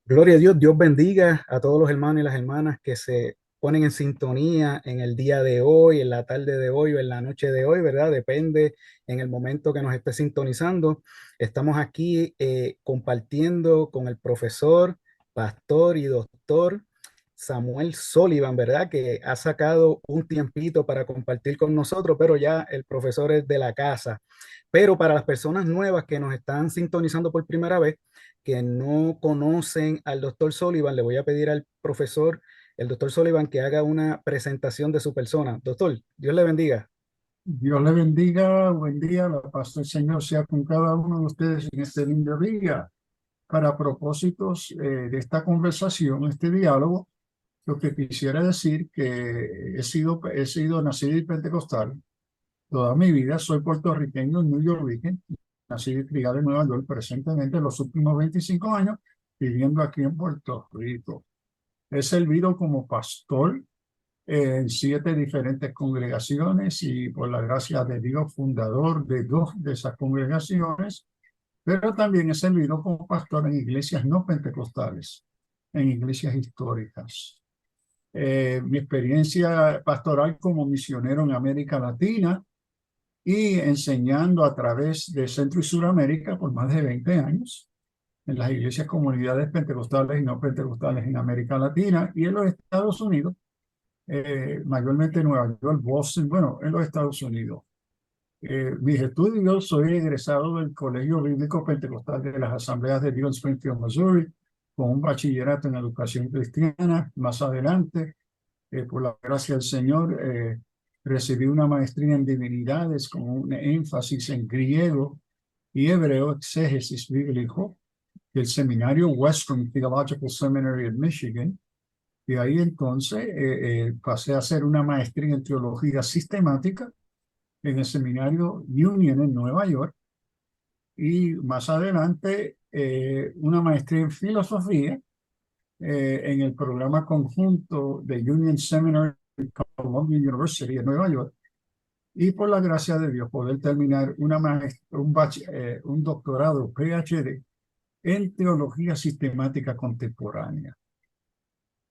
Gloria a Dios, Dios bendiga a todos los hermanos y las hermanas que se ponen en sintonía en el día de hoy, en la tarde de hoy o en la noche de hoy, ¿verdad? Depende en el momento que nos esté sintonizando. Estamos aquí compartiendo con el profesor, pastor y doctor Samuel Sullivan, ¿verdad? Que ha sacado un tiempito para compartir con nosotros, pero ya el profesor es de la casa. Pero para las personas nuevas que nos están sintonizando por primera vez, que no conocen al doctor Sullivan, le voy a pedir al profesor, el doctor Sullivan, que haga una presentación de su persona. Doctor, Dios le bendiga. Dios le bendiga, buen día, la paz del Señor sea con cada uno de ustedes en este lindo día. Para propósitos de esta conversación, este diálogo, lo que quisiera decir que he sido nacido y pentecostal toda mi vida, soy puertorriqueño, New York, nacido y criado en Nueva York, presentemente los últimos 25 años viviendo aquí en Puerto Rico. He servido como pastor en 7 diferentes congregaciones y por la gracia de Dios, fundador de 2 de esas congregaciones, pero también he servido como pastor en iglesias no pentecostales, en iglesias históricas. Mi experiencia pastoral como misionero en América Latina y enseñando a través de Centro y Suramérica por más de 20 años en las iglesias comunidades pentecostales y no pentecostales en América Latina y en los Estados Unidos, mayormente en Nueva York, Boston, bueno, en los Estados Unidos. Mis estudios, soy egresado del Colegio Bíblico Pentecostal de las Asambleas de Dios en Springfield, Missouri, con un bachillerato en educación cristiana. Más adelante, por la gracia del Señor, recibí una maestría en divinidades con un énfasis en griego y hebreo, exégesis bíblico, del seminario Western Theological Seminary en Michigan. Y ahí entonces pasé a hacer una maestría en teología sistemática en el seminario Union en Nueva York y más adelante una maestría en filosofía en el programa conjunto de Union Seminary Columbia University en Nueva York y por la gracia de Dios poder terminar un doctorado PhD en teología sistemática contemporánea.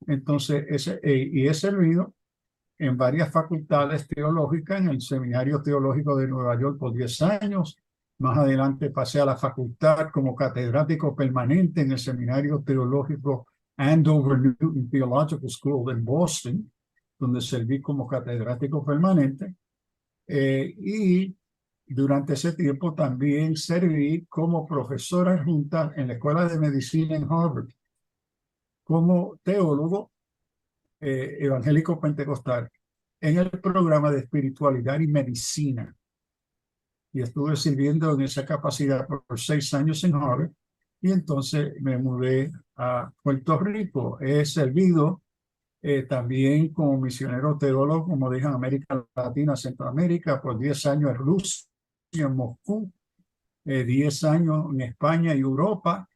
Entonces, he servido en varias facultades teológicas, en el Seminario Teológico de Nueva York por 10 años. Más adelante pasé a la facultad como catedrático permanente en el Seminario Teológico Andover Newton Theological School en Boston, donde serví como catedrático permanente. Y durante ese tiempo también serví como profesora adjunta en la Escuela de Medicina en Harvard, como teólogo evangélico pentecostal en el programa de espiritualidad y medicina. Y estuve sirviendo en esa capacidad por 6 años en Harvard. Y entonces me mudé a Puerto Rico. He servido también como misionero teólogo, como dije, en América Latina, Centroamérica, por 10 años en Rusia, en Moscú, 10 años en España y Europa,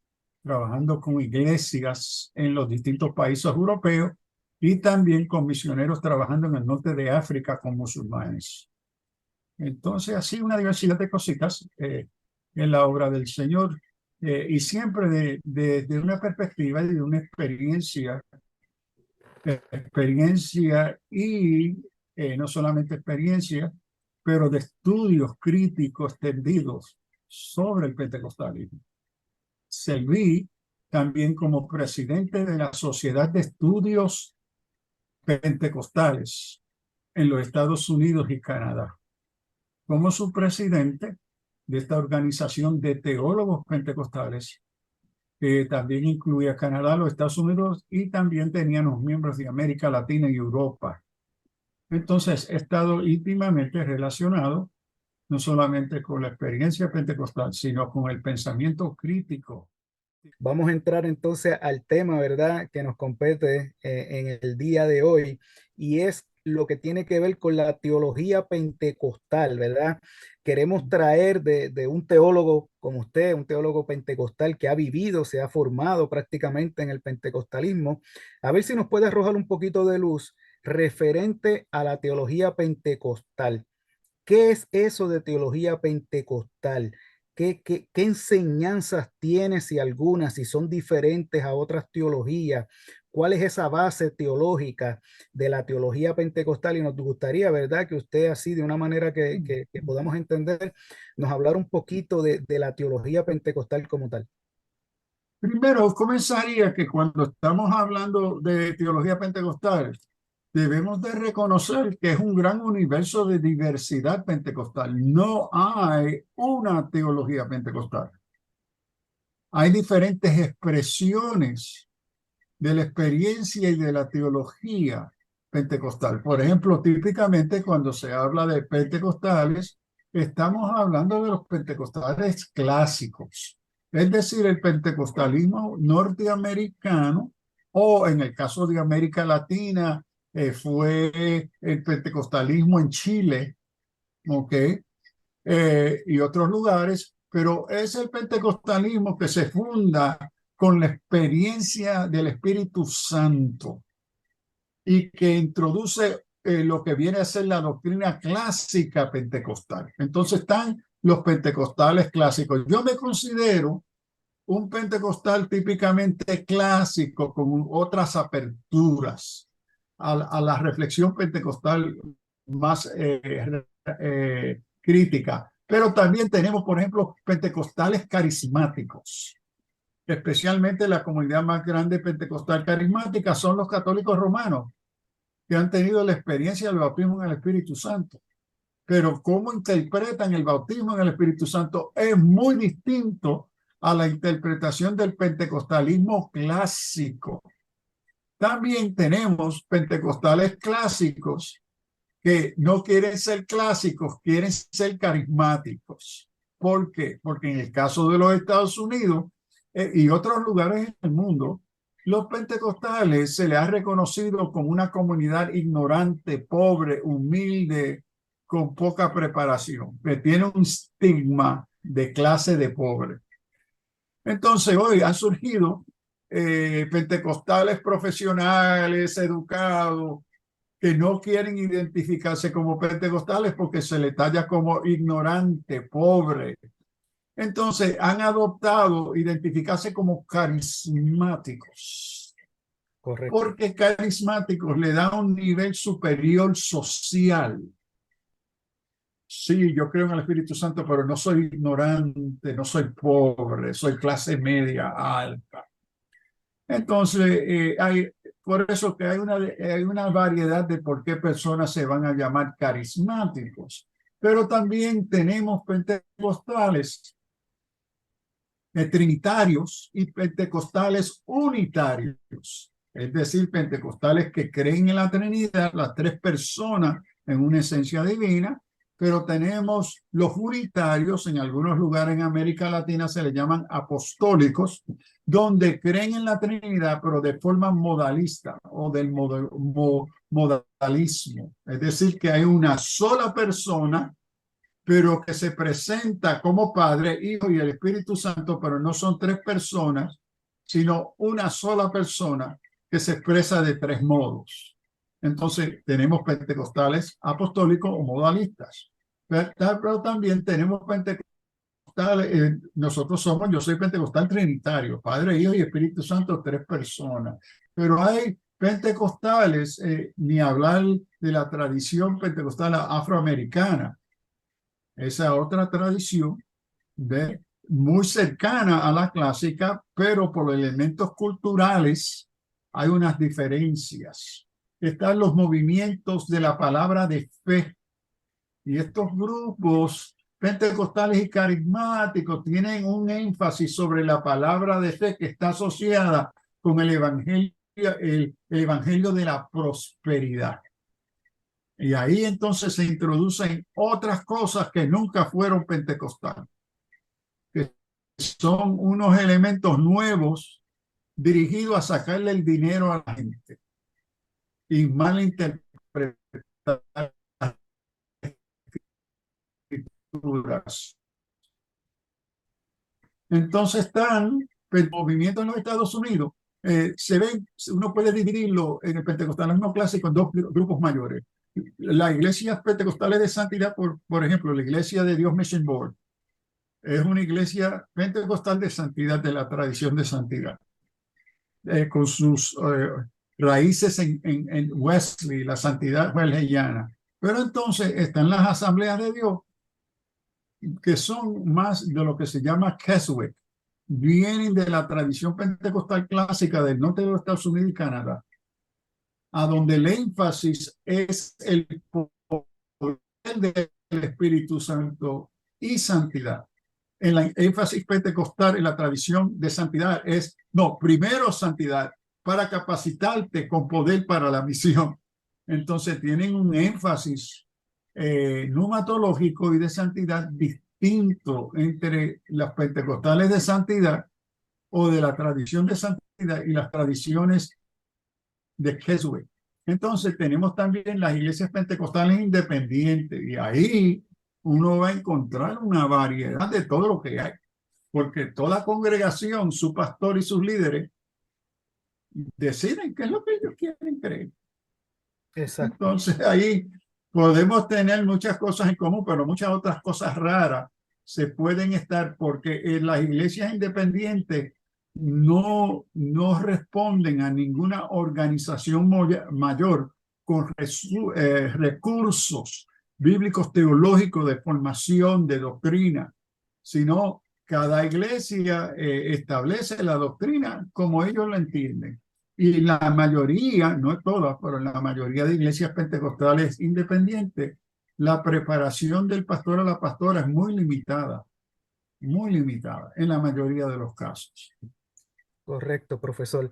trabajando con iglesias en los distintos países europeos y también con misioneros trabajando en el norte de África con musulmanes. Entonces, así una diversidad de cositas en la obra del Señor y siempre de una perspectiva y de una experiencia y no solamente experiencia, pero de estudios críticos extendidos sobre el pentecostalismo. Serví también como presidente de la Sociedad de Estudios Pentecostales en los Estados Unidos y Canadá. Como su presidente de esta organización de teólogos pentecostales, que también incluía Canadá, los Estados Unidos y también teníamos miembros de América Latina y Europa. Entonces, he estado íntimamente relacionado no solamente con la experiencia pentecostal, sino con el pensamiento crítico. Vamos a entrar entonces al tema, ¿verdad?, que nos compete en el día de hoy, y es lo que tiene que ver con la teología pentecostal, ¿verdad? Queremos traer de un teólogo como usted, un teólogo pentecostal que ha vivido, se ha formado prácticamente en el pentecostalismo, a ver si nos puede arrojar un poquito de luz referente a la teología pentecostal. ¿Qué es eso de teología pentecostal? qué enseñanzas tiene, si algunas, si son diferentes a otras teologías? ¿Cuál es esa base teológica de la teología pentecostal? Y nos gustaría, ¿verdad?, que usted así, de una manera que podamos entender, nos hablara un poquito de la teología pentecostal como tal. Primero, comenzaría que cuando estamos hablando de teología pentecostal, debemos de reconocer que es un gran universo de diversidad pentecostal. No hay una teología pentecostal. Hay diferentes expresiones de la experiencia y de la teología pentecostal. Por ejemplo, típicamente cuando se habla de pentecostales, estamos hablando de los pentecostales clásicos, es decir, el pentecostalismo norteamericano, o en el caso de América Latina, fue el pentecostalismo en Chile, ¿ok? Y otros lugares, pero es el pentecostalismo que se funda con la experiencia del Espíritu Santo y que introduce lo que viene a ser la doctrina clásica pentecostal. Entonces están los pentecostales clásicos. Yo me considero un pentecostal típicamente clásico con otras aperturas a la reflexión pentecostal más crítica. Pero también tenemos, por ejemplo, pentecostales carismáticos. Especialmente la comunidad más grande pentecostal carismática son los católicos romanos, que han tenido la experiencia del bautismo en el Espíritu Santo. Pero cómo interpretan el bautismo en el Espíritu Santo es muy distinto a la interpretación del pentecostalismo clásico. También tenemos pentecostales clásicos que no quieren ser clásicos, quieren ser carismáticos. ¿Por qué? Porque en el caso de los Estados Unidos y otros lugares en el mundo, los pentecostales se les ha reconocido como una comunidad ignorante, pobre, humilde, con poca preparación, que tiene un estigma de clase de pobre. Entonces hoy han surgido pentecostales profesionales, educados, que no quieren identificarse como pentecostales porque se les talla como ignorante, pobre. Entonces han adoptado identificarse como carismáticos, Correcto. porque carismáticos le da un nivel superior social. Sí, yo creo en el Espíritu Santo, pero no soy ignorante, no soy pobre, soy clase media alta. Entonces, por eso que hay una variedad de por qué personas se van a llamar carismáticos. Pero también tenemos pentecostales trinitarios y pentecostales unitarios. Es decir, pentecostales que creen en la Trinidad, las tres personas en una esencia divina, pero tenemos los unitarios, en algunos lugares en América Latina se le llaman apostólicos, donde creen en la Trinidad, pero de forma modalista o del modalismo. Es decir, que hay una sola persona, pero que se presenta como Padre, Hijo y el Espíritu Santo, pero no son tres personas, sino una sola persona que se expresa de tres modos. Entonces, tenemos pentecostales apostólicos o modalistas, pero también tenemos pentecostales, yo soy pentecostal trinitario, Padre, Hijo y Espíritu Santo, tres personas, pero hay pentecostales, ni hablar de la tradición pentecostal afroamericana, esa otra tradición muy cercana a la clásica, pero por elementos culturales hay unas diferencias. Están los movimientos de la palabra de fe, y estos grupos pentecostales y carismáticos tienen un énfasis sobre la palabra de fe que está asociada con el evangelio de la prosperidad. Y ahí entonces se introducen otras cosas que nunca fueron pentecostales, que son unos elementos nuevos dirigidos a sacarle el dinero a la gente y malinterpretar las escrituras. Entonces están el movimiento en los Estados Unidos. Uno puede dividirlo en el pentecostalismo clásico en dos grupos mayores. La iglesia pentecostales de santidad, por ejemplo, la iglesia de Dios Mission Board, es una iglesia pentecostal de santidad, de la tradición de santidad, con sus raíces en Wesley, la santidad wesleyana. Pero entonces están las asambleas de Dios, que son más de lo que se llama Keswick, vienen de la tradición pentecostal clásica del norte de los Estados Unidos y Canadá, a donde el énfasis es el poder del Espíritu Santo y santidad. En la énfasis pentecostal, en la tradición de santidad, es, no, primero santidad para capacitarte con poder para la misión. Entonces tienen un énfasis numatológico y de santidad distinto entre las pentecostales de santidad o de la tradición de santidad y las tradiciones de Keswick. Entonces tenemos también las iglesias pentecostales independientes y ahí uno va a encontrar una variedad de todo lo que hay, porque toda congregación, su pastor y sus líderes deciden qué es lo que ellos quieren creer. Exacto. Entonces ahí podemos tener muchas cosas en común, pero muchas otras cosas raras se pueden estar porque en las iglesias independientes no responden a ninguna organización mayor con recursos bíblicos teológicos de formación, de doctrina, sino cada iglesia establece la doctrina como ellos la entienden. Y la mayoría, no todas, pero en la mayoría de iglesias pentecostales independientes, la preparación del pastor o la pastora es muy limitada en la mayoría de los casos. Correcto, profesor.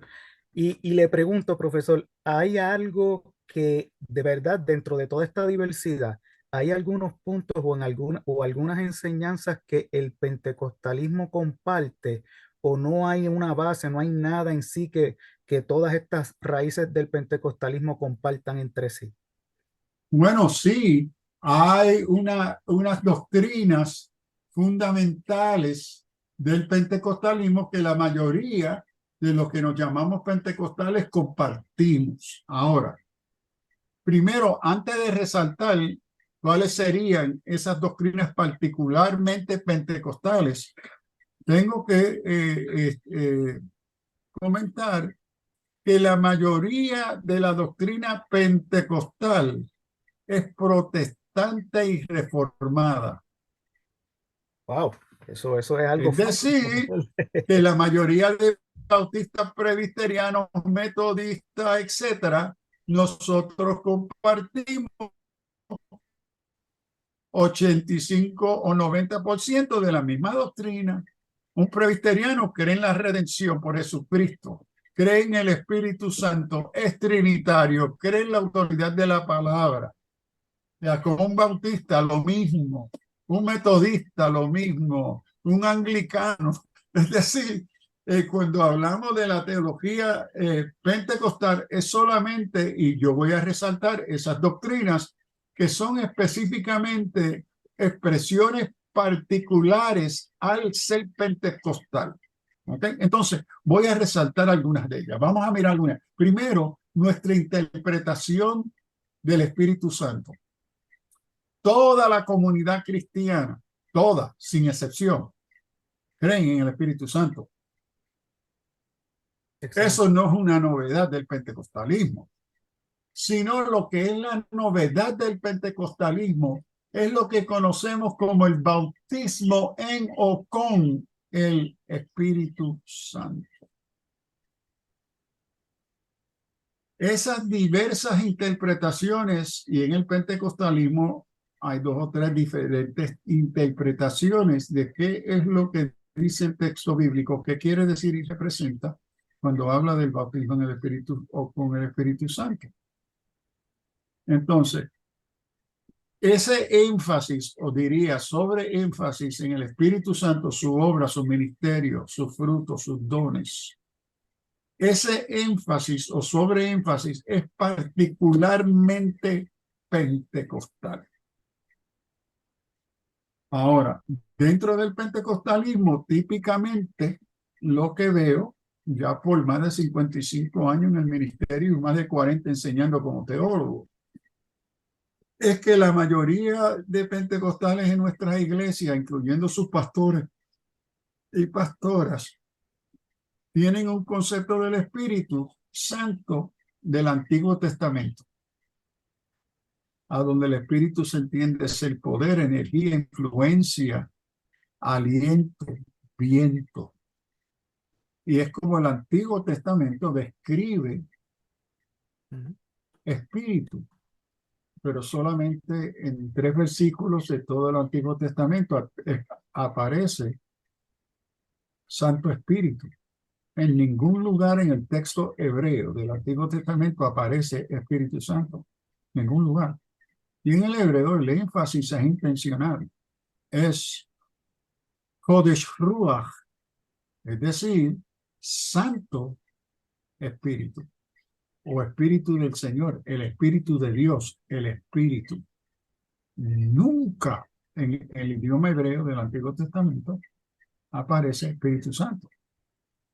Y le pregunto, profesor, ¿hay algo que de verdad dentro de toda esta diversidad, hay algunos puntos o algunas enseñanzas que el pentecostalismo comparte o no hay una base, no hay nada en sí que todas estas raíces del pentecostalismo compartan entre sí? Bueno, sí, hay unas doctrinas fundamentales del pentecostalismo que la mayoría de los que nos llamamos pentecostales compartimos. Ahora, primero, antes de resaltar cuáles serían esas doctrinas particularmente pentecostales, tengo que comentar que la mayoría de la doctrina pentecostal es protestante y reformada. Wow, eso es algo Es fuerte, decir, profesor. que la mayoría de bautistas presbiterianos, metodistas, etcétera, nosotros compartimos 85 o 90% de la misma doctrina. Un presbiteriano cree en la redención por Jesucristo, cree en el Espíritu Santo, es trinitario, cree en la autoridad de la palabra. Ya, como un bautista, lo mismo, un metodista, lo mismo, un anglicano. Es decir, cuando hablamos de la teología pentecostal, es solamente, y yo voy a resaltar esas doctrinas que son específicamente expresiones particulares al ser pentecostal. ¿Okay? Entonces, voy a resaltar algunas de ellas. Vamos a mirar algunas. Primero, nuestra interpretación del Espíritu Santo. Toda la comunidad cristiana, toda, sin excepción, creen en el Espíritu Santo. Excelente. Eso no es una novedad del pentecostalismo, sino lo que es la novedad del pentecostalismo es lo que conocemos como el bautismo en o con el Espíritu Santo. Esas diversas interpretaciones, y en el pentecostalismo hay dos o tres diferentes interpretaciones de qué es lo que dice el texto bíblico, qué quiere decir y representa cuando habla del bautismo en el Espíritu o con el Espíritu Santo. Entonces, ese énfasis, o diría sobre énfasis en el Espíritu Santo, su obra, su ministerio, sus frutos, sus dones, ese énfasis o sobreénfasis es particularmente pentecostal. Ahora, dentro del pentecostalismo, típicamente lo que veo, ya por más de 55 años en el ministerio y más de 40 enseñando como teólogo, es que la mayoría de pentecostales en nuestras iglesias, incluyendo sus pastores y pastoras, tienen un concepto del Espíritu Santo del Antiguo Testamento, a donde el Espíritu se entiende ser poder, energía, influencia, aliento, viento. Y es como el Antiguo Testamento describe espíritu, pero solamente en 3 versículos de todo el Antiguo Testamento aparece Santo Espíritu. En ningún lugar en el texto hebreo del Antiguo Testamento aparece Espíritu Santo. Ningún lugar. Y en el hebreo el énfasis es intencional. Es Kodesh Ruach, es decir, Santo Espíritu o Espíritu del Señor, el Espíritu de Dios, el Espíritu. Nunca en el idioma hebreo del Antiguo Testamento aparece Espíritu Santo.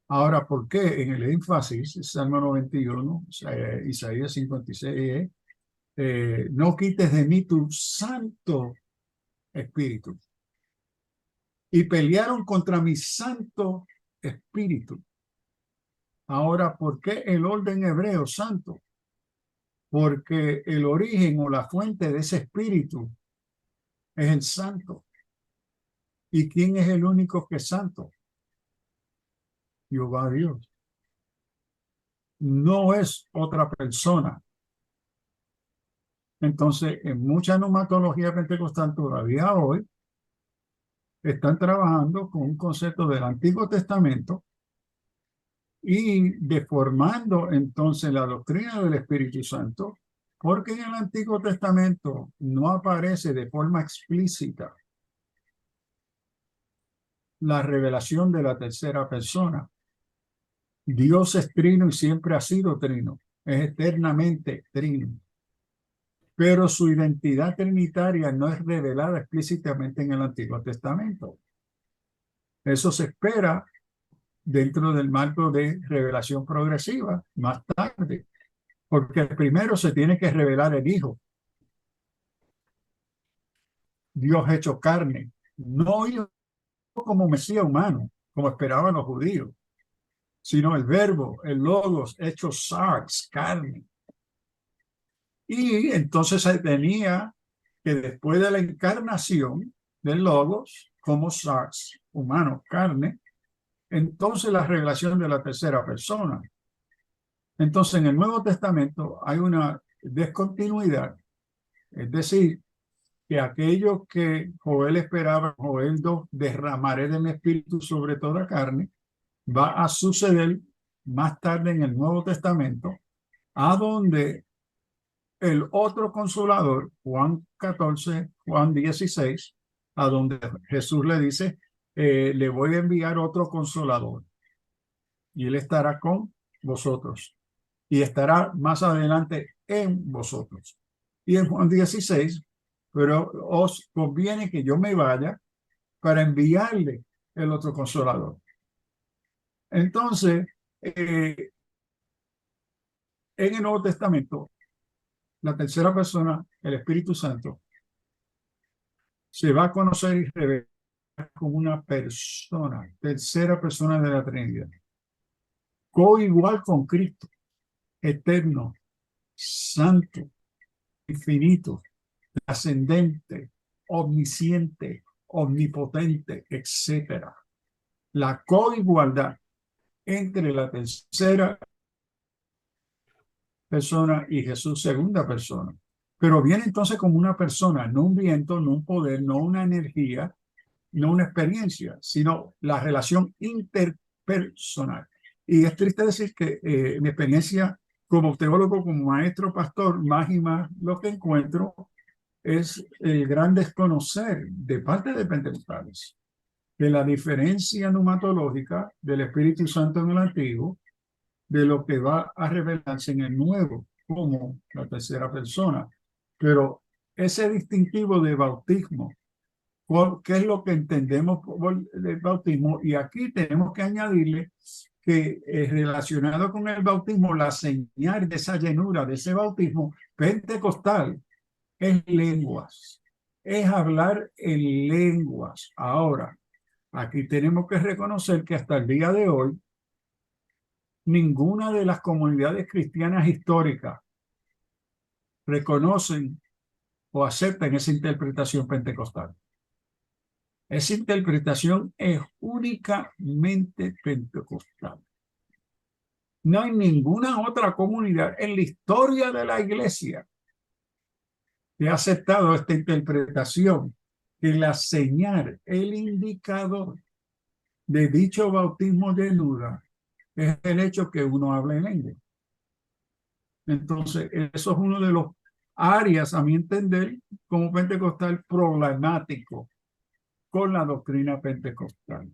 Ahora, ¿por qué en el énfasis, Salmo 91, Isaías 56, no quites de mí tu Santo Espíritu? Y pelearon contra mi Santo Espíritu. Ahora, ¿por qué el orden hebreo santo? Porque el origen o la fuente de ese espíritu es el santo. ¿Y quién es el único que es santo? Jehová Dios. No es otra persona. Entonces, en mucha neumatología pentecostal todavía hoy están trabajando con un concepto del Antiguo Testamento y deformando entonces la doctrina del Espíritu Santo, porque en el Antiguo Testamento no aparece de forma explícita la revelación de la tercera persona. Dios es trino y siempre ha sido trino, es eternamente trino. Pero su identidad trinitaria no es revelada explícitamente en el Antiguo Testamento. Eso se espera dentro del marco de revelación progresiva más tarde, porque primero se tiene que revelar el Hijo, Dios hecho carne, no Hijo como Mesías humano, como esperaban los judíos, sino el Verbo, el Logos, hecho sarx, carne. Y entonces se tenía que después de la encarnación del Logos, como sarx, humano, carne, entonces la revelación de la tercera persona. Entonces en el Nuevo Testamento hay una descontinuidad, es decir, que aquello que Joel esperaba, Joel 2, derramaré de mi espíritu sobre toda carne, va a suceder más tarde en el Nuevo Testamento, a donde el otro consolador, Juan 14, Juan 16, a donde Jesús le dice, le voy a enviar otro consolador y él estará con vosotros y estará más adelante en vosotros. Y en Juan 16, pero os conviene que yo me vaya para enviarle el otro consolador. Entonces, en el Nuevo Testamento, la tercera persona, el Espíritu Santo, se va a conocer y revelar como una persona, tercera persona de la Trinidad, coigual con Cristo, eterno, santo, infinito, ascendente, omnisciente, omnipotente, etcétera. La coigualdad entre la tercera persona y Jesús segunda persona. Pero viene entonces como una persona, no un viento, no un poder, no una energía, no una experiencia, sino la relación interpersonal. Y es triste decir que mi experiencia como teólogo, como maestro, pastor, más y más lo que encuentro es el gran desconocer de parte de pentecostales de la diferencia neumatológica del Espíritu Santo en el Antiguo de lo que va a revelarse en el Nuevo como la tercera persona. Pero ese distintivo de bautismo, ¿qué es lo que entendemos por el bautismo? Y aquí tenemos que añadirle que relacionado con el bautismo, la señal de esa llenura, de ese bautismo pentecostal, es lenguas, es hablar en lenguas. Ahora, aquí tenemos que reconocer que hasta el día de hoy, ninguna de las comunidades cristianas históricas reconocen o aceptan esa interpretación pentecostal. Esa interpretación es únicamente pentecostal. No hay ninguna otra comunidad en la historia de la iglesia que ha aceptado esta interpretación, que la señal, el indicador de dicho bautismo de llenura es el hecho que uno habla en lengua. Entonces, eso es uno de los áreas, a mi entender, como pentecostal problemático con la doctrina pentecostal.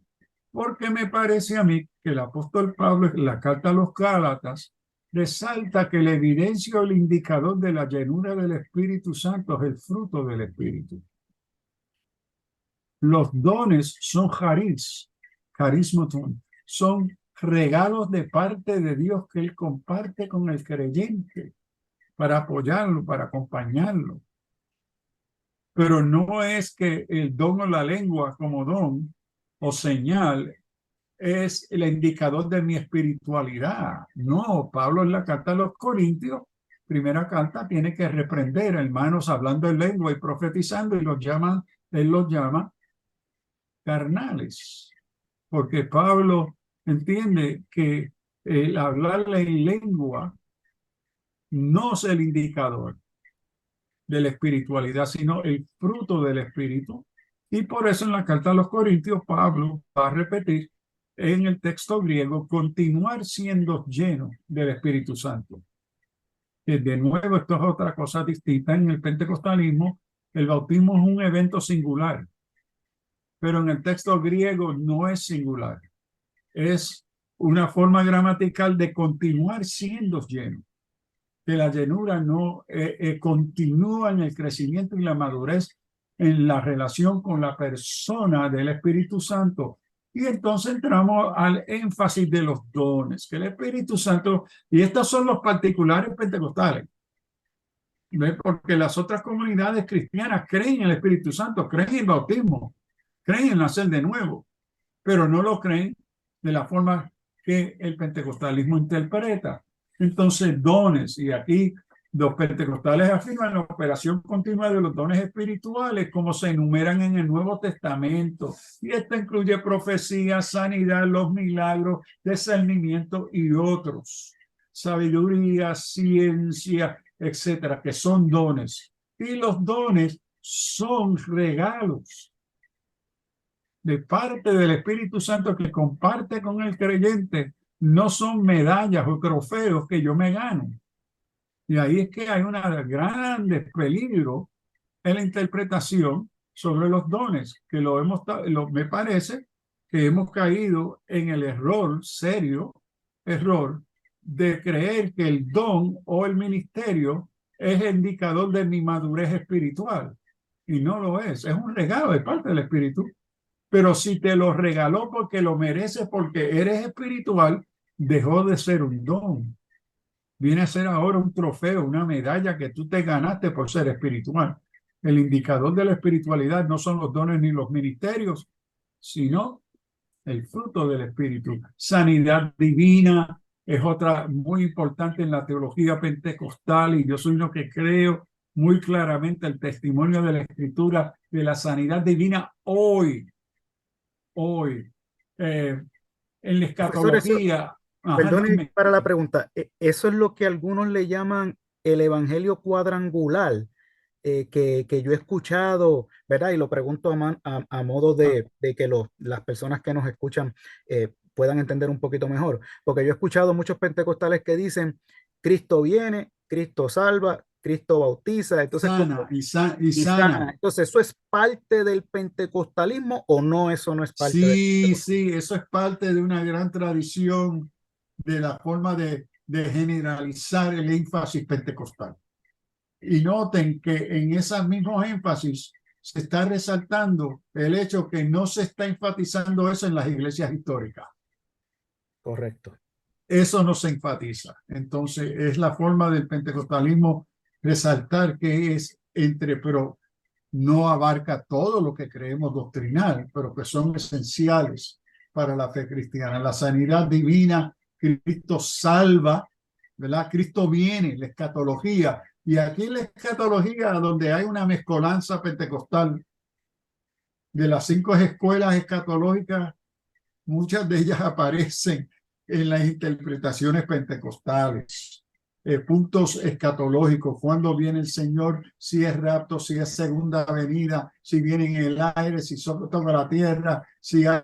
Porque me parece a mí que el apóstol Pablo en la carta a los Gálatas resalta que la evidencia o el indicador de la llenura del Espíritu Santo es el fruto del Espíritu. Los dones son carismotón, son regalos de parte de Dios que Él comparte con el creyente para apoyarlo, para acompañarlo. Pero no es que el don o la lengua como don o señal es el indicador de mi espiritualidad. No, Pablo en la carta a los Corintios, primera carta, tiene que reprender a hermanos hablando en lengua y profetizando, y él los llama carnales, porque Pablo entiende que el hablarle en lengua no es el indicador de la espiritualidad, sino el fruto del espíritu. Y por eso en la carta a los Corintios, Pablo va a repetir en el texto griego, continuar siendo lleno del Espíritu Santo. Que de nuevo, esto es otra cosa distinta. En el pentecostalismo, el bautismo es un evento singular, pero en el texto griego no es singular. Es una forma gramatical de continuar siendo lleno. Que la llenura no continúa en el crecimiento y la madurez en la relación con la persona del Espíritu Santo. Y entonces entramos al énfasis de los dones, que el Espíritu Santo, y estos son los particulares pentecostales, ¿ve? Porque las otras comunidades cristianas creen en el Espíritu Santo, creen en el bautismo, creen en nacer de nuevo, pero no lo creen de la forma que el pentecostalismo interpreta. Entonces, dones, y aquí los pentecostales afirman la operación continua de los dones espirituales como se enumeran en el Nuevo Testamento, y esto incluye profecía, sanidad, los milagros, discernimiento y otros, sabiduría, ciencia, etcétera, que son dones. Y los dones son regalos de parte del Espíritu Santo que comparte con el creyente, no son medallas o trofeos que yo me gano. Y ahí es que hay un gran peligro en la interpretación sobre los dones, que me parece que hemos caído en el serio error, de creer que el don o el ministerio es el indicador de mi madurez espiritual. Y no lo es un regalo de parte del Espíritu. Pero si te lo regaló porque lo mereces, porque eres espiritual, dejó de ser un don. Viene a ser ahora un trofeo, una medalla que tú te ganaste por ser espiritual. El indicador de la espiritualidad no son los dones ni los ministerios, sino el fruto del espíritu. Sanidad divina es otra muy importante en la teología pentecostal, y yo soy uno que creo muy claramente el testimonio de la Escritura de la sanidad divina hoy. En la Profesor, eso, escatología. Ajá, perdone dime. para la pregunta, eso es lo que algunos le llaman el evangelio cuadrangular, que yo he escuchado, ¿verdad? Y lo pregunto a modo Ah, de que las personas que nos escuchan puedan entender un poquito mejor, porque yo he escuchado muchos pentecostales que dicen, Cristo viene, Cristo salva, Cristo bautiza, entonces como, sana y y sana. sana. Entonces, ¿eso es parte del pentecostalismo o no? Eso no es parte del Sí, pentecostalismo. sí, eso es parte de una gran tradición de la forma de generalizar el énfasis pentecostal. Y noten que en esos mismos énfasis se está resaltando el hecho que no se está enfatizando eso en las iglesias históricas. Correcto. Eso no se enfatiza. Entonces, es la forma del pentecostalismo resaltar que es pero no abarca todo lo que creemos doctrinal, pero que son esenciales para la fe cristiana. La sanidad divina, Cristo salva, ¿verdad? Cristo viene, la escatología. Y aquí la escatología, donde hay una mezcolanza pentecostal de las 5 escuelas escatológicas, muchas de ellas aparecen en las interpretaciones pentecostales. Puntos escatológicos, cuándo viene el Señor, si es rapto, si es segunda venida, si viene en el aire, si toca la tierra, si hay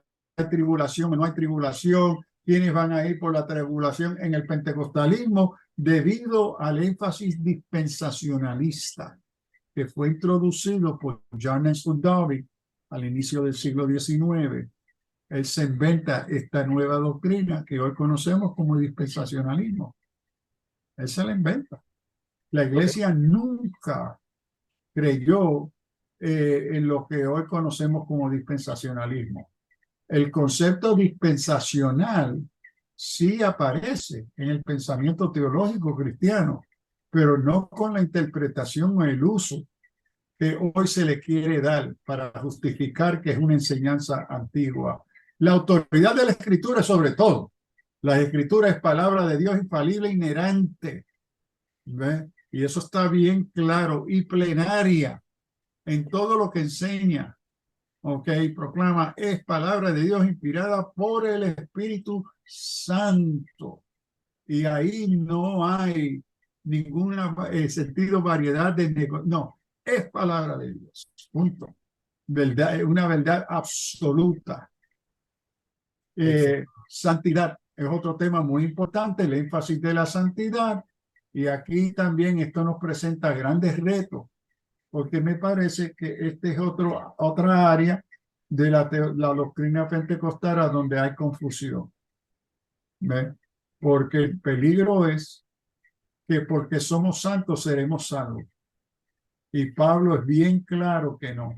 tribulación o no hay tribulación, quiénes van a ir por la tribulación en el pentecostalismo, debido al énfasis dispensacionalista que fue introducido por John Nelson Darby al inicio del siglo XIX. Él se inventa esta nueva doctrina que hoy conocemos como dispensacionalismo. Él se la inventa. La Ok. iglesia nunca creyó en lo que hoy conocemos como dispensacionalismo. El concepto dispensacional sí aparece en el pensamiento teológico cristiano, pero no con la interpretación o el uso que hoy se le quiere dar para justificar que es una enseñanza antigua. La autoridad de la escritura, sobre todo. La escritura es palabra de Dios infalible, inherente. ¿Ve? Y eso está bien claro y plenaria en todo lo que enseña. Ok, proclama, es palabra de Dios inspirada por el Espíritu Santo. Y ahí no hay ninguna sentido, variedad de no, es palabra de Dios. Punto. Verdad, una verdad absoluta. Excelente. Santidad es otro tema muy importante, el énfasis de la santidad. Y aquí también esto nos presenta grandes retos, porque me parece que este es otra área de la doctrina pentecostal donde hay confusión. ¿Ve? Porque el peligro es que porque somos santos seremos salvos. Y Pablo es bien claro que no.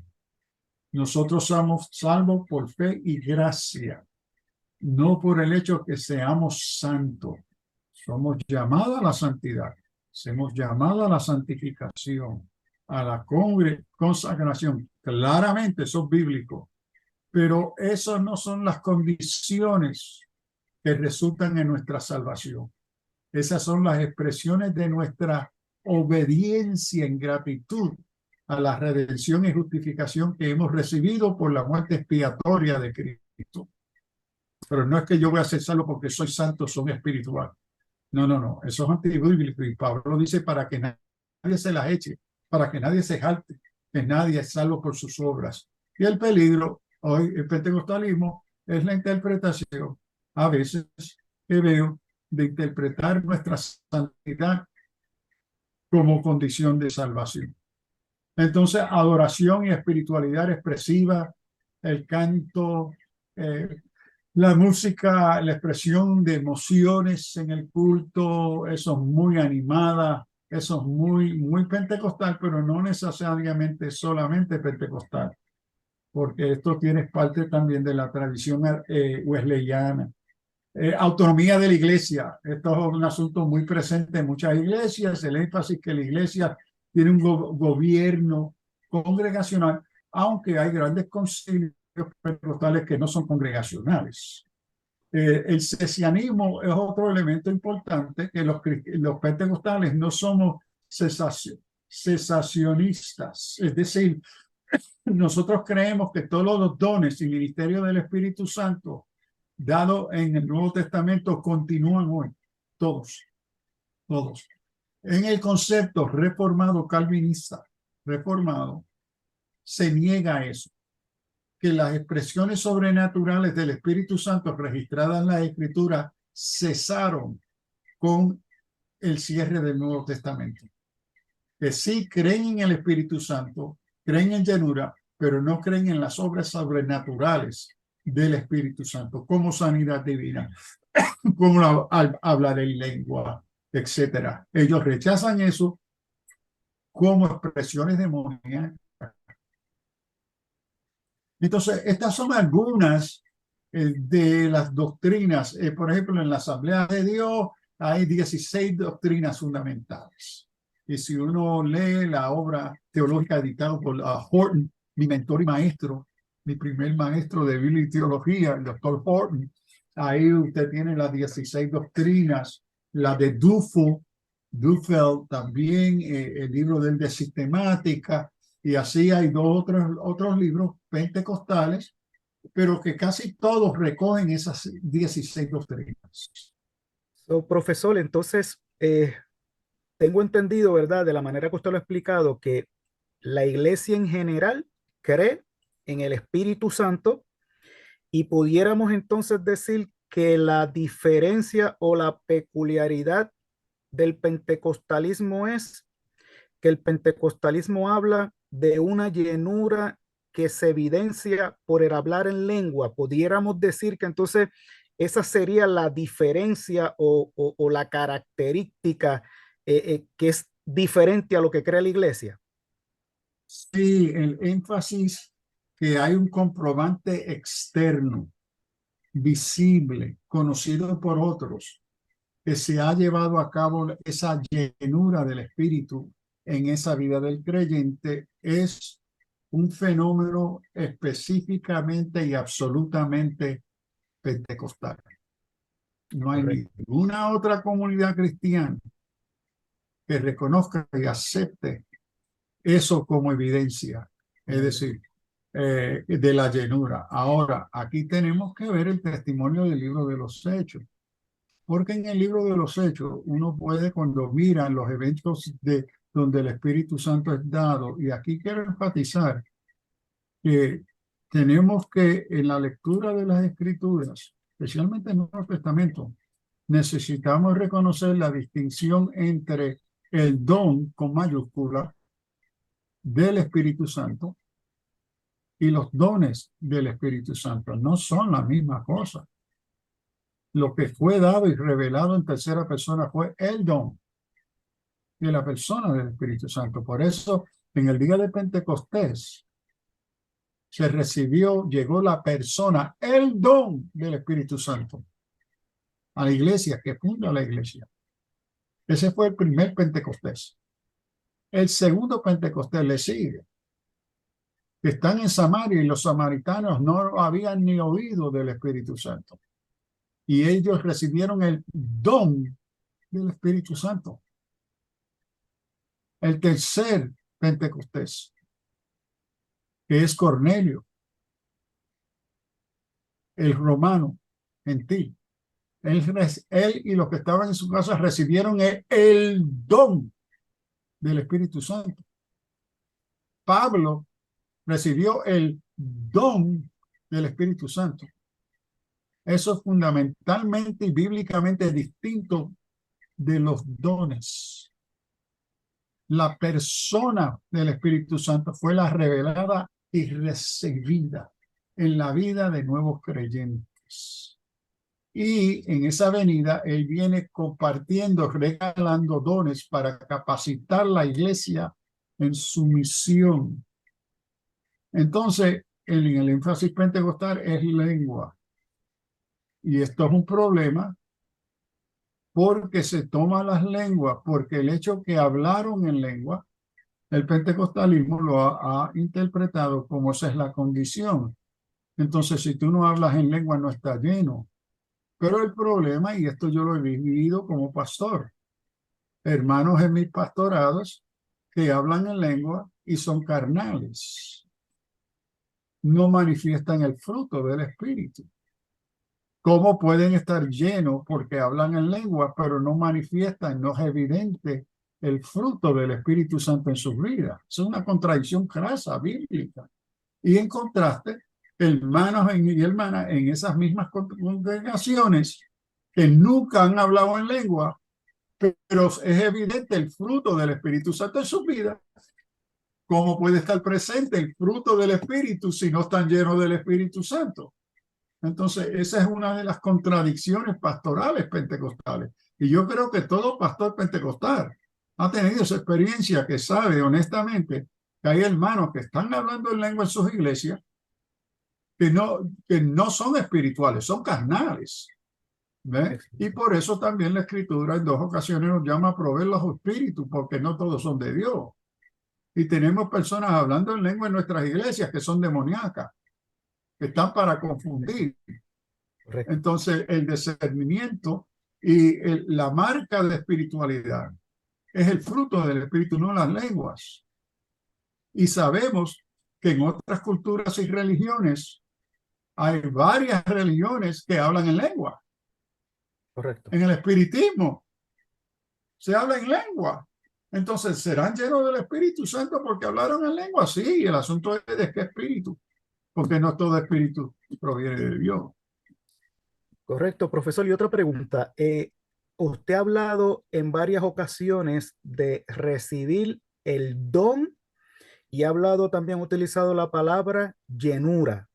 Nosotros somos salvos por fe y gracia, no por el hecho que seamos santos. Somos llamados a la santidad, somos llamados a la santificación, a la consagración. Claramente eso es bíblico, pero esas no son las condiciones que resultan en nuestra salvación. Esas son las expresiones de nuestra obediencia en gratitud a la redención y justificación que hemos recibido por la muerte expiatoria de Cristo. Pero no es que yo voy a ser salvo porque soy santo, soy espiritual. No, no, no. Eso es antibíblico. Y Pablo dice para que nadie se las eche, para que nadie se jalte, que nadie es salvo por sus obras. Y el peligro hoy, el pentecostalismo, es la interpretación, a veces que veo, de interpretar nuestra santidad como condición de salvación. Entonces, adoración y espiritualidad expresiva, el canto, la música, la expresión de emociones en el culto, eso es muy animada, eso es muy pentecostal, pero no necesariamente solamente pentecostal, porque esto tiene parte también de la tradición wesleyana. Autonomía de la iglesia. Esto es un asunto muy presente en muchas iglesias, el énfasis que la iglesia tiene un gobierno congregacional, aunque hay grandes concilios pentecostales que no son congregacionales. El cesianismo es otro elemento importante, que los pentecostales no somos cesacionistas, es decir, nosotros creemos que todos los dones y ministerio del Espíritu Santo dado en el Nuevo Testamento continúan hoy, todos, todos. En el concepto reformado calvinista, reformado, se niega eso, que las expresiones sobrenaturales del Espíritu Santo registradas en la Escritura cesaron con el cierre del Nuevo Testamento. Que sí creen en el Espíritu Santo, creen en llenura, pero no creen en las obras sobrenaturales del Espíritu Santo, como sanidad divina, como hablar en lengua, etcétera. Ellos rechazan eso como expresiones demoníacas. Entonces, estas son algunas de las doctrinas. Por ejemplo, en la Asamblea de Dios hay 16 doctrinas fundamentales. Y si uno lee la obra teológica editada por Horton, mi mentor y maestro, mi primer maestro de Biblia y teología, el doctor Horton, ahí usted tiene las 16 doctrinas, la de Dufell también, el libro del de sistemática, y así hay otros libros pentecostales, pero que casi todos recogen esas 16 doctrinas. So, profesor, entonces, tengo entendido, ¿verdad? De la manera que usted lo ha explicado, que la iglesia en general cree en el Espíritu Santo y pudiéramos entonces decir que la diferencia o la peculiaridad del pentecostalismo es que el pentecostalismo habla de una llenura que se evidencia por el hablar en lengua. Pudiéramos decir que entonces esa sería la diferencia o la característica que es diferente a lo que cree la iglesia. Sí, el énfasis que hay un comprobante externo, visible, conocido por otros, que se ha llevado a cabo esa llenura del Espíritu en esa vida del creyente, es un fenómeno específicamente y absolutamente pentecostal. No hay Correcto. ninguna otra comunidad cristiana que reconozca y acepte eso como evidencia, es decir, de la llenura. Ahora, aquí tenemos que ver el testimonio del libro de los Hechos, porque en el libro de los Hechos uno puede, cuando mira los eventos de donde el Espíritu Santo es dado, y aquí quiero enfatizar que tenemos que en la lectura de las Escrituras, especialmente en el Nuevo Testamento, necesitamos reconocer la distinción entre el don con mayúscula del Espíritu Santo y los dones del Espíritu Santo. No son la misma cosa. Lo que fue dado y revelado en tercera persona fue el don de la persona del Espíritu Santo. Por eso, en el día de Pentecostés, se recibió, llegó la persona, el don del Espíritu Santo a la iglesia, que funda la iglesia. Ese fue el primer Pentecostés. El segundo Pentecostés le sigue, que están en Samaria y los samaritanos no habían ni oído del Espíritu Santo. Y ellos recibieron el don del Espíritu Santo. El tercer Pentecostés, que es Cornelio, el romano, gentil. Él y los que estaban en su casa recibieron el don del Espíritu Santo. Pablo recibió el don del Espíritu Santo. Eso es fundamentalmente y bíblicamente distinto de los dones. La persona del Espíritu Santo fue la revelada y recibida en la vida de nuevos creyentes. Y en esa venida, él viene compartiendo, regalando dones para capacitar la iglesia en su misión. Entonces, en el énfasis pentecostal es lengua. Y esto es un problema porque se toman las lenguas, porque el hecho que hablaron en lengua, el pentecostalismo lo ha interpretado como esa es la condición. Entonces, si tú no hablas en lengua, no estás lleno. Pero el problema, y esto yo lo he vivido como pastor, hermanos en mis pastorados que hablan en lengua y son carnales, no manifiestan el fruto del Espíritu. ¿Cómo pueden estar llenos porque hablan en lengua, pero no manifiestan, no es evidente el fruto del Espíritu Santo en sus vidas? Es una contradicción crasa bíblica. Y en contraste, hermanos y hermanas en esas mismas congregaciones que nunca han hablado en lengua, pero es evidente el fruto del Espíritu Santo en sus vidas. ¿Cómo puede estar presente el fruto del Espíritu si no están llenos del Espíritu Santo? Entonces, esa es una de las contradicciones pastorales pentecostales. Y yo creo que todo pastor pentecostal ha tenido esa experiencia, que sabe honestamente que hay hermanos que están hablando en lengua en sus iglesias que no son espirituales, son carnales. ¿Ve? Y por eso también la Escritura en dos ocasiones nos llama a proveer los espíritus, porque no todos son de Dios. Y tenemos personas hablando en lengua en nuestras iglesias que son demoníacas, que están para confundir. Correcto. Entonces, el discernimiento y la marca de espiritualidad es el fruto del espíritu, no las lenguas. Y sabemos que en otras culturas y religiones hay varias religiones que hablan en lengua. Correcto. En el espiritismo se habla en lengua. Entonces, ¿serán llenos del Espíritu Santo porque hablaron en lengua? Sí, el asunto es de qué espíritu, porque no todo espíritu proviene de Dios. Correcto, profesor. Y otra pregunta. Usted ha hablado en varias ocasiones de recibir el don y ha hablado también, ha utilizado la palabra llenura.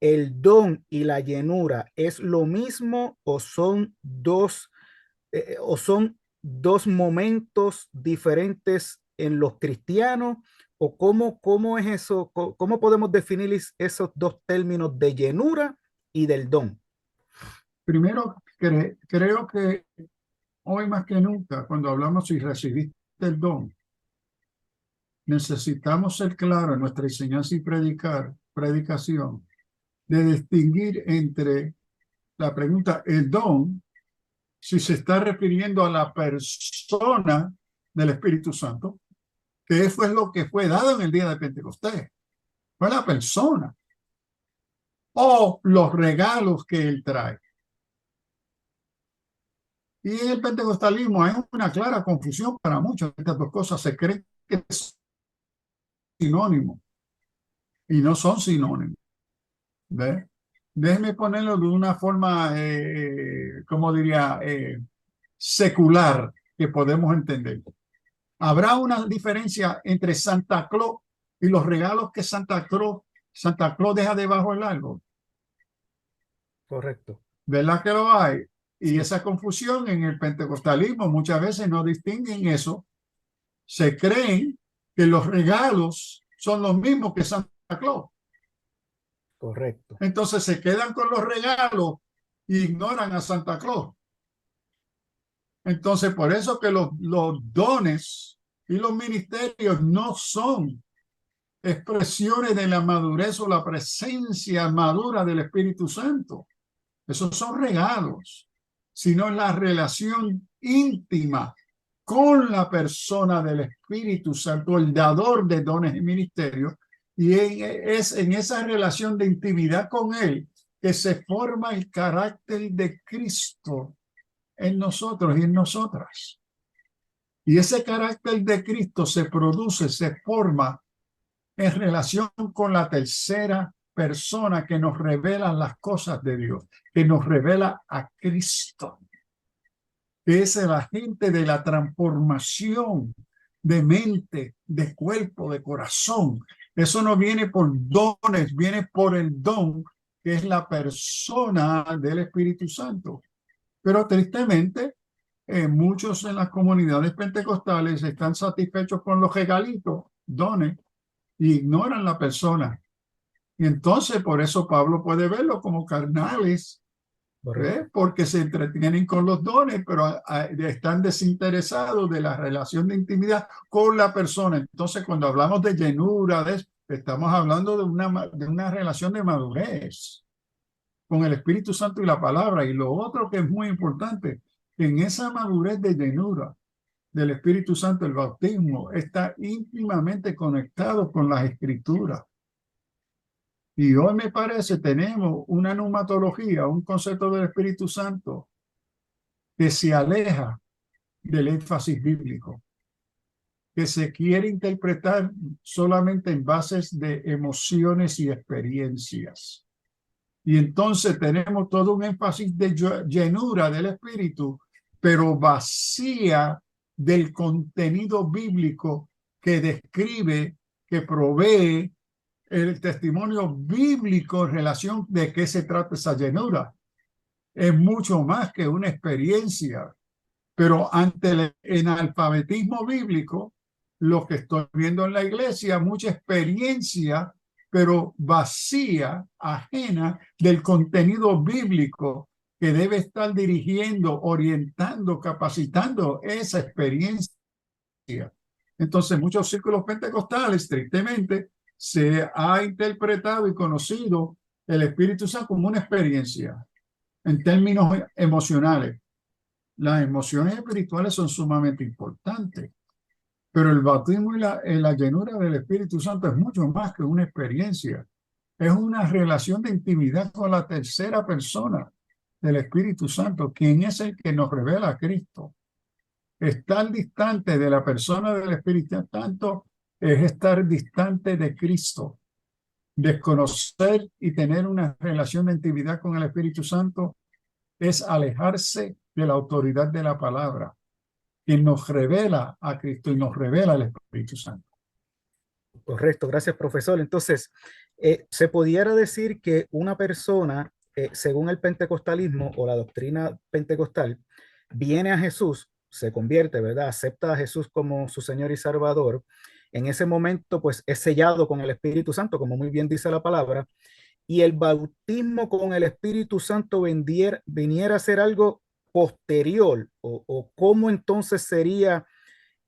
¿El don y la llenura es lo mismo o son dos momentos diferentes en los cristianos? ¿O cómo es eso? ¿Cómo podemos definir esos dos términos de llenura y del don? Primero, creo que hoy más que nunca, cuando hablamos si recibiste el don, necesitamos ser claros en nuestra enseñanza y predicación, de distinguir entre la pregunta, el don, si se está refiriendo a la persona del Espíritu Santo, que eso es lo que fue dado en el día de Pentecostés, fue la persona, o los regalos que él trae. Y en el pentecostalismo hay una clara confusión para muchos de estas dos cosas. Se cree que es sinónimo y no son sinónimos. ¿Ve? Déjeme ponerlo de una forma, como diría, secular que podemos entender. Habrá una diferencia entre Santa Claus y los regalos que Santa Claus deja debajo del árbol. Correcto. ¿Verdad que lo hay? Y Sí, esa confusión en el pentecostalismo muchas veces no distinguen eso. Se creen que los regalos son los mismos que Santa Claus. correcto. Entonces se quedan con los regalos e ignoran a Santa Claus. Entonces, por eso que los dones y los ministerios no son expresiones de la madurez o la presencia madura del Espíritu Santo. Esos son regalos, sino la relación íntima con la persona del Espíritu Santo, el dador de dones y ministerios, y es en esa relación de intimidad con Él que se forma el carácter de Cristo en nosotros y en nosotras. Y ese carácter de Cristo se produce, se forma en relación con la tercera persona que nos revela las cosas de Dios, que nos revela a Cristo, que es el agente de la transformación de mente, de cuerpo, de corazón. Eso no viene por dones, viene por el don, que es la persona del Espíritu Santo. Pero tristemente, muchos en las comunidades pentecostales están satisfechos con los regalitos, dones, y ignoran la persona. Y entonces por eso Pablo puede verlo como carnales, Correcto. porque se entretienen con los dones, pero están desinteresados de la relación de intimidad con la persona. Entonces cuando hablamos de llenura, estamos hablando de una relación de madurez con el Espíritu Santo y la palabra. Y lo otro que es muy importante, en esa madurez de llenura del Espíritu Santo, el bautismo está íntimamente conectado con las Escrituras. Y hoy me parece tenemos una neumatología, un concepto del Espíritu Santo que se aleja del énfasis bíblico, que se quiere interpretar solamente en bases de emociones y experiencias. Y entonces tenemos todo un énfasis de llenura del Espíritu, pero vacía del contenido bíblico que describe, que provee el testimonio bíblico en relación de qué se trata esa llenura. Es mucho más que una experiencia, pero ante el analfabetismo bíblico, lo que estoy viendo en la iglesia, mucha experiencia, pero vacía, ajena del contenido bíblico que debe estar dirigiendo, orientando, capacitando esa experiencia. Entonces, muchos círculos pentecostales, tristemente, se ha interpretado y conocido el Espíritu Santo como una experiencia en términos emocionales. Las emociones espirituales son sumamente importantes, pero el bautismo y la llenura del Espíritu Santo es mucho más que una experiencia. Es una relación de intimidad con la tercera persona del Espíritu Santo, quien es el que nos revela a Cristo. Estar distante de la persona del Espíritu Santo es estar distante de Cristo. Desconocer y tener una relación de intimidad con el Espíritu Santo es alejarse de la autoridad de la palabra, quien nos revela a Cristo y nos revela al Espíritu Santo. Correcto, gracias, profesor. Entonces, se pudiera decir que una persona, según el pentecostalismo o la doctrina pentecostal, viene a Jesús, se convierte, ¿verdad? Acepta a Jesús como su Señor y Salvador. En ese momento, pues es sellado con el Espíritu Santo, como muy bien dice la palabra, y el bautismo con el Espíritu Santo viniera a ser algo posterior, o cómo entonces sería.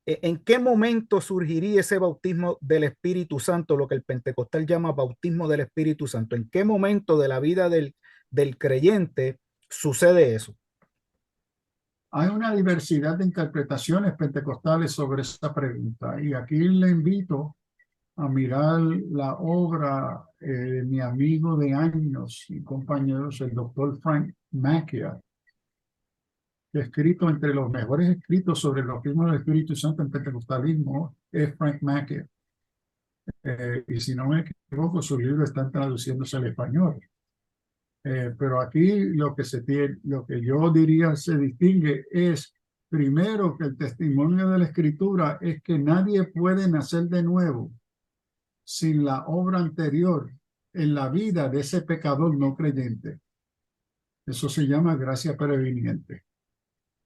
¿En qué momento surgiría ese bautismo del Espíritu Santo, lo que el pentecostal llama bautismo del Espíritu Santo? ¿En qué momento de la vida del creyente sucede eso? Hay una diversidad de interpretaciones pentecostales sobre esta pregunta y aquí le invito a mirar la obra de mi amigo de años y compañeros, el doctor Frank Macchia, que ha escrito entre los mejores escritos sobre el bautismo del Espíritu Santo en pentecostalismo, es Frank Macchia. Y si no me equivoco, su libro está traduciéndose al español. Pero aquí lo que yo diría se distingue es, primero, que el testimonio de la Escritura es que nadie puede nacer de nuevo sin la obra anterior en la vida de ese pecador no creyente. Eso se llama gracia previniente.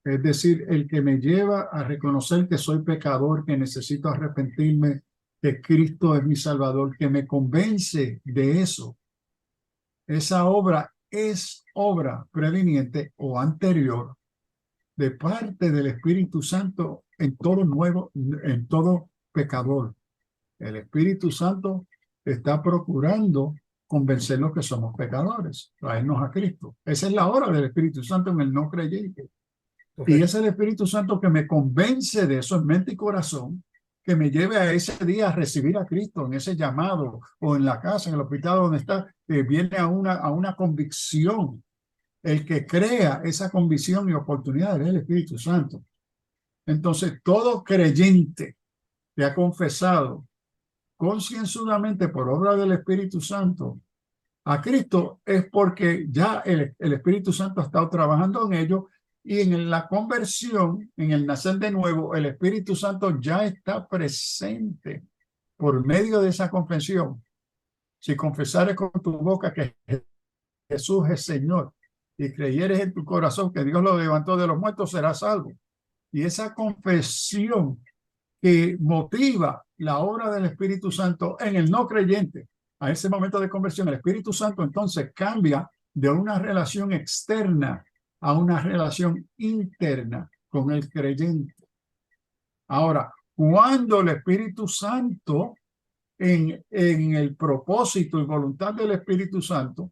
Es decir, el que me lleva a reconocer que soy pecador, que necesito arrepentirme, que Cristo es mi Salvador, que me convence de eso. Esa obra es obra previniente o anterior de parte del Espíritu Santo en todo pecador. El Espíritu Santo está procurando convencernos que somos pecadores, traernos a Cristo. Esa es la obra del Espíritu Santo en el no creyente. Y es el Espíritu Santo que me convence de eso en mente y corazón, que me lleve a ese día a recibir a Cristo en ese llamado o en la casa, en el hospital donde está, viene a una convicción. El que crea esa convicción y oportunidad es el Espíritu Santo. Entonces, todo creyente que ha confesado concienzudamente por obra del Espíritu Santo a Cristo es porque ya el Espíritu Santo ha estado trabajando en ello y en la conversión, en el nacer de nuevo, el Espíritu Santo ya está presente por medio de esa confesión. Si confesares con tu boca que Jesús es Señor y creyeres en tu corazón que Dios lo levantó de los muertos, serás salvo. Y esa confesión que motiva la obra del Espíritu Santo en el no creyente, a ese momento de conversión, el Espíritu Santo entonces cambia de una relación externa a una relación interna con el creyente. Ahora, cuando el Espíritu Santo, en el propósito y voluntad del Espíritu Santo,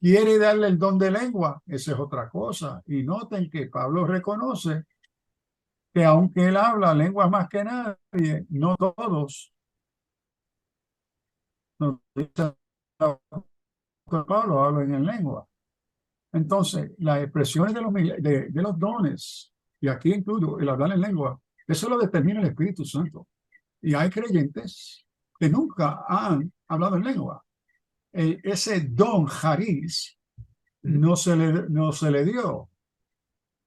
quiere darle el don de lengua, esa es otra cosa. Y noten que Pablo reconoce que aunque él habla lenguas más que nadie, no todos, no, Pablo habla en lengua. Entonces, las expresiones de los dones, y aquí incluyo el hablar en lengua, eso lo determina el Espíritu Santo. Y hay creyentes que nunca han hablado en lengua. Ese don Charis no se le dio.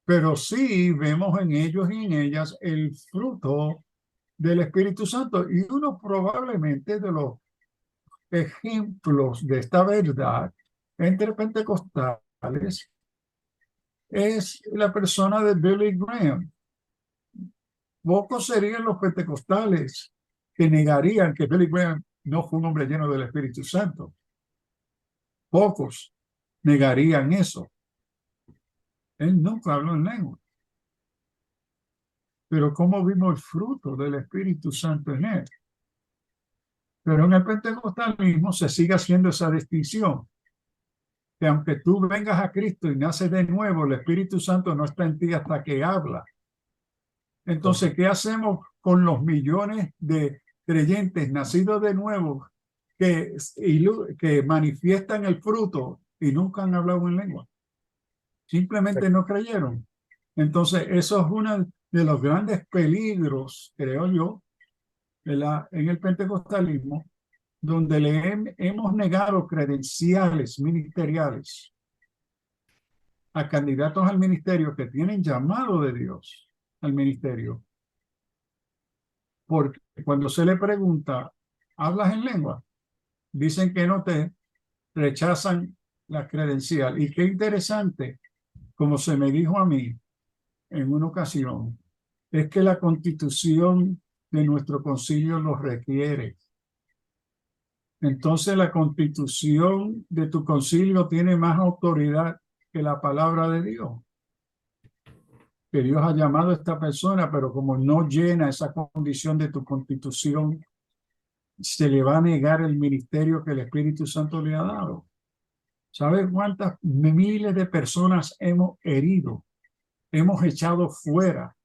Pero sí vemos en ellos y en ellas el fruto del Espíritu Santo. Y uno probablemente de los ejemplos de esta verdad entre pentecostales es la persona de Billy Graham. Pocos serían los pentecostales que negarían que Billy Graham no fue un hombre lleno del Espíritu Santo. Pocos negarían eso. Él nunca habló en lengua. Pero ¿cómo vimos el fruto del Espíritu Santo en él? Pero en el pentecostalismo se sigue haciendo esa distinción, que aunque tú vengas a Cristo y naces de nuevo, el Espíritu Santo no está en ti hasta que habla. Entonces, Correcto. ¿qué hacemos con los millones de creyentes nacidos de nuevo que manifiestan el fruto y nunca han hablado en lengua? Simplemente no creyeron. Entonces, eso es uno de los grandes peligros, creo yo, en el pentecostalismo, donde hemos negado credenciales ministeriales a candidatos al ministerio que tienen llamado de Dios al ministerio, porque cuando se le pregunta, ¿hablas en lengua? Dicen que no, te rechazan la credencial. Y qué interesante, como se me dijo a mí en una ocasión, es que la constitución de nuestro concilio lo requiere. Entonces la constitución de tu concilio tiene más autoridad que la palabra de Dios, que Dios ha llamado a esta persona, pero como no llena esa condición de tu constitución, se le va a negar el ministerio que el Espíritu Santo le ha dado. ¿Sabes cuántas miles de personas hemos herido, hemos echado fuera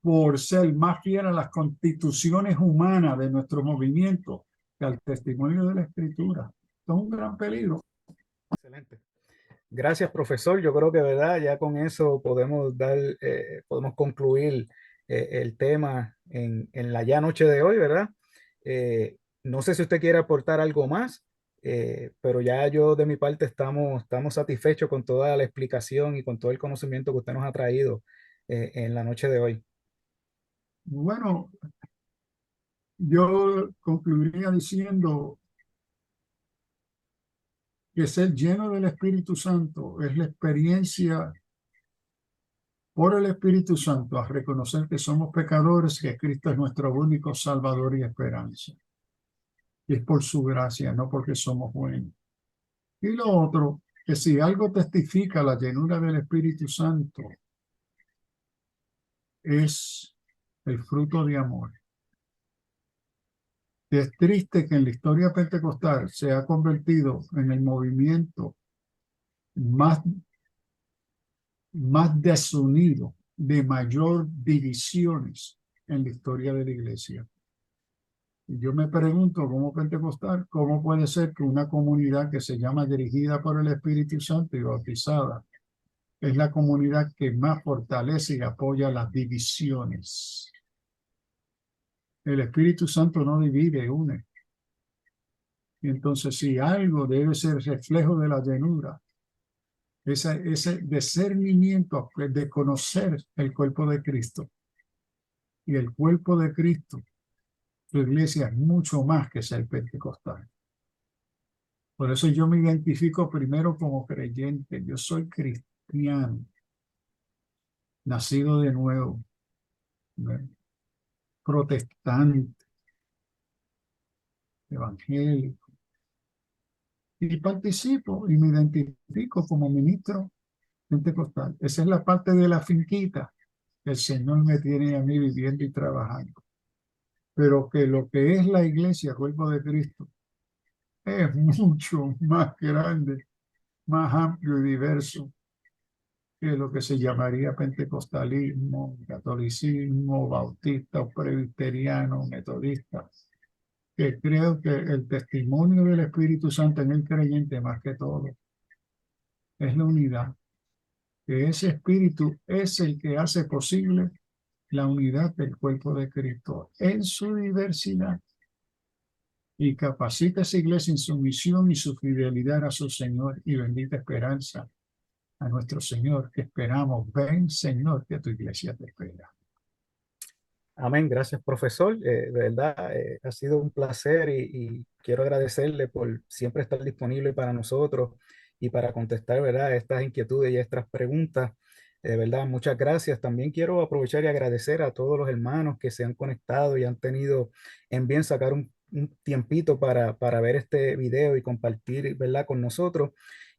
por ser más fiel a las constituciones humanas de nuestro movimiento que al testimonio de la Escritura? Esto es un gran peligro. Excelente. Gracias, profesor. Yo creo que, ¿verdad? Ya con eso podemos podemos concluir el tema en la ya noche de hoy, ¿verdad? No sé si usted quiere aportar algo más, pero ya yo de mi parte estamos satisfechos con toda la explicación y con todo el conocimiento que usted nos ha traído en la noche de hoy. Bueno, yo concluiría diciendo que ser lleno del Espíritu Santo es la experiencia por el Espíritu Santo a reconocer que somos pecadores, que Cristo es nuestro único Salvador y esperanza. Y es por su gracia, no porque somos buenos. Y lo otro, que si algo testifica la llenura del Espíritu Santo, es el fruto de amor. Es triste que en la historia pentecostal se ha convertido en el movimiento más, más desunido, de mayor divisiones en la historia de la iglesia. Y yo me pregunto como pentecostal, ¿cómo puede ser que una comunidad que se llama dirigida por el Espíritu Santo y bautizada es la comunidad que más fortalece y apoya las divisiones? El Espíritu Santo no divide, une. Y entonces, si algo debe ser reflejo de la llenura, ese discernimiento de conocer el cuerpo de Cristo. Y el cuerpo de Cristo, su iglesia, es mucho más que ser pentecostal. Por eso yo me identifico primero como creyente. Yo soy cristiano, nacido de nuevo, ¿no? Protestante, evangélico. Y participo y me identifico como ministro pentecostal. Esa es la parte de la finquita que el Señor me tiene a mí viviendo y trabajando. Pero que lo que es la iglesia, cuerpo de Cristo, es mucho más grande, más amplio y diverso que lo que se llamaría pentecostalismo, catolicismo, bautista o presbiteriano, metodista, que creo que el testimonio del Espíritu Santo en el creyente, más que todo, es la unidad, que ese Espíritu es el que hace posible la unidad del cuerpo de Cristo en su diversidad y capacita a esa iglesia en su misión y su fidelidad a su Señor y bendita esperanza a nuestro Señor, que esperamos. Ven, Señor, que tu iglesia te espera. Amén, gracias profesor. De verdad, ha sido un placer y quiero agradecerle por siempre estar disponible para nosotros y para contestar, ¿verdad?, estas inquietudes y estas preguntas. De verdad, muchas gracias. También quiero aprovechar y agradecer a todos los hermanos que se han conectado y han tenido en bien sacar un tiempito para ver este video y compartir, ¿verdad?, con nosotros.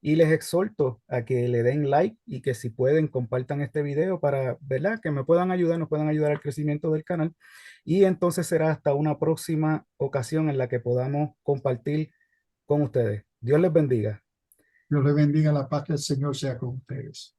y les exhorto a que le den like y que si pueden compartan este video para, ¿verdad? Que me puedan ayudar, nos puedan ayudar al crecimiento del canal. Y entonces será hasta una próxima ocasión en la que podamos compartir con ustedes. Dios les bendiga. Dios le bendiga, la paz del Señor sea con ustedes.